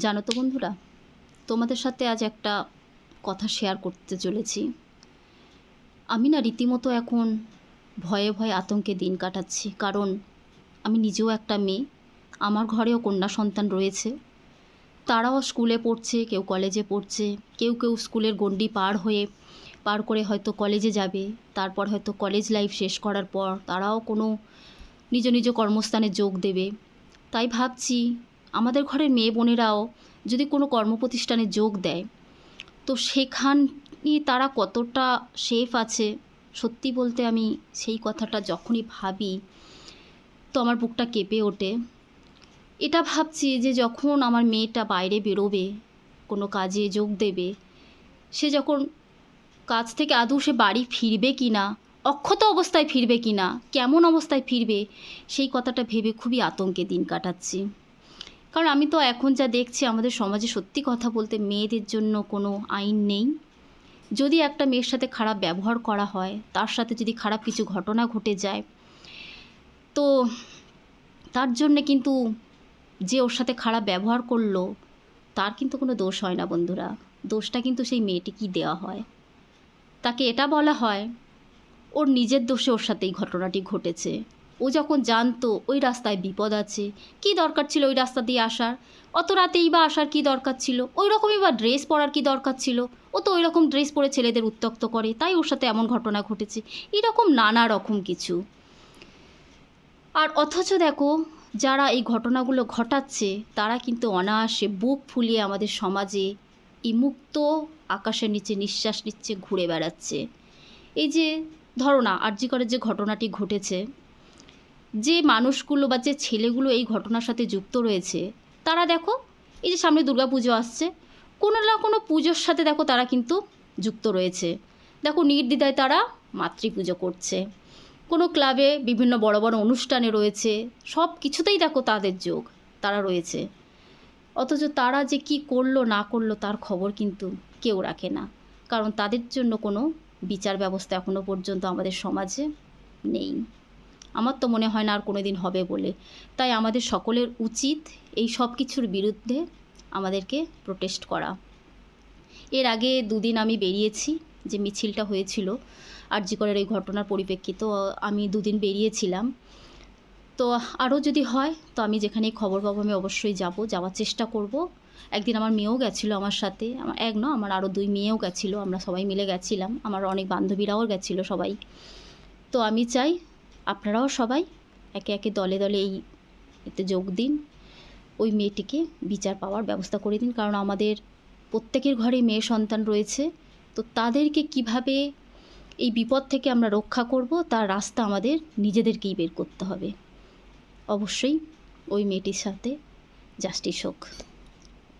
জানো তো বন্ধুরা, তোমাদের সাথে আজ একটা কথা শেয়ার করতে চলেছি। আমি না রীতিমতো এখন ভয়ে ভয়ে আতঙ্কে দিন কাটাচ্ছি, কারণ আমি নিজেও একটা মেয়ে, আমার ঘরেও কন্যা সন্তান রয়েছে। তারাও স্কুলে পড়ছে, কেউ কলেজে পড়ছে, কেউ কেউ স্কুলের গণ্ডি পার করে হয়তো কলেজে যাবে। তারপর হয়তো কলেজ লাইফ শেষ করার পর তারাও কোনো নিজ নিজ কর্মস্থানে যোগ দেবে। তাই ভাবছি আমাদের ঘরের মেয়ে বোনেরাও যদি কোনো কর্মপ্রতিষ্ঠানে যোগ দেয়, তো সেখানে তারা কতটা সেফ আছে। সত্যি বলতে আমি সেই কথাটা যখনই ভাবি তো আমার বুকটা কেঁপে ওঠে। এটা ভাবছি যে যখন আমার মেয়েটা বাইরে বেরোবে, কোনো কাজে যোগ দেবে, সে যখন কাজ থেকে আদৌ সে বাড়ি ফিরবে কি না, অক্ষত অবস্থায় ফিরবে কি না, কেমন অবস্থায় ফিরবে, সেই কথাটা ভেবে খুবই আতঙ্কে দিন কাটাচ্ছি। কারণ আমি তো এখন যা দেখছি আমাদের সমাজে, সত্যি কথা বলতে মেয়েদের জন্য কোনো আইন নেই। যদি একটা মেয়ের সাথে খারাপ ব্যবহার করা হয়, তার সাথে যদি খারাপ কিছু ঘটনা ঘটে যায়, তো তার জন্যে কিন্তু যে ওর সাথে খারাপ ব্যবহার করলো তার কিন্তু কোনো দোষ হয় না বন্ধুরা। দোষটা কিন্তু সেই মেয়েটিকেই দেওয়া হয়। তাকে এটা বলা হয় ওর নিজের দোষে ওর সাথে এই ঘটনাটি ঘটেছে। ও যখন জানতো ওই রাস্তায় বিপদ আছে, কী দরকার ছিল ওই রাস্তা দিয়ে আসার, অত রাতেই বা আসার কী দরকার ছিল, ওই রকমই বা ড্রেস পরার কী দরকার ছিল, ও তো ওই রকম ড্রেস পরে ছেলেদের উত্ত্যক্ত করে, তাই ওর সাথে এমন ঘটনা ঘটেছে, এরকম নানা রকম কিছু। আর অথচ দেখো, যারা এই ঘটনাগুলো ঘটাচ্ছে তারা কিন্তু অনায়াসে বুক ফুলিয়ে আমাদের সমাজে এই মুক্ত আকাশের নিচে নিঃশ্বাস নিচ্ছে, ঘুরে বেড়াচ্ছে। এই যে ধরো না, আর জি করের যে ঘটনাটি ঘটেছে, যে মানুষগুলো বা যে ছেলেগুলো এই ঘটনার সাথে যুক্ত রয়েছে, তারা দেখো এই যে সামনে দুর্গাপুজো আসছে, কোনো না কোনো পুজোর সাথে দেখো তারা কিন্তু যুক্ত রয়েছে। দেখো নির্দ্বিধায় তারা মাতৃপুজো করছে, কোনো ক্লাবে বিভিন্ন বড় বড় অনুষ্ঠানে রয়েছে, সব কিছুতেই দেখো তাদের যোগ, তারা রয়েছে। অথচ তারা যে কি করলো না করলো তার খবর কিন্তু কেউ রাখে না, কারণ তাদের জন্য কোনো বিচার ব্যবস্থা এখনও পর্যন্ত আমাদের সমাজে নেই। আমার তো মনে হয় না আর কোনো দিন হবে বলে। তাই আমাদের সকলের উচিত এই সব কিছুর বিরুদ্ধে আমাদেরকে প্রোটেস্ট করা। এর আগে দুদিন আমি বেরিয়েছি, যে মিছিলটা হয়েছিল আর জি করের এই ঘটনার পরিপ্রেক্ষিতে, আমি দুদিন বেরিয়েছিলাম। তো আরও যদি হয় তো আমি যেখানেই খবর পাবো আমি অবশ্যই যাওয়ার চেষ্টা করব। একদিন আমার মেয়েও গেছিলো আমার সাথে, আমার এক না, আমার আরও 2 মেয়েও গেছিলো, আমরা সবাই মিলে গেছিলাম, আমার অনেক বান্ধবীরাও গেছিলো সবাই। তো আমি চাই আপনারাও সবাই একে একে দলে দলে এতে যোগ দিন, ওই মেয়েটিকে বিচার পাওয়ার ব্যবস্থা করে দিন। কারণ আমাদের প্রত্যেকের ঘরেই মেয়ে সন্তান রয়েছে, তো তাদেরকে কিভাবে এই বিপদ থেকে আমরা রক্ষা করব তার রাস্তা আমাদের নিজেদেরকেই বের করতে হবে। অবশ্যই ওই মেয়েটির সাথে জাস্টিস হোক।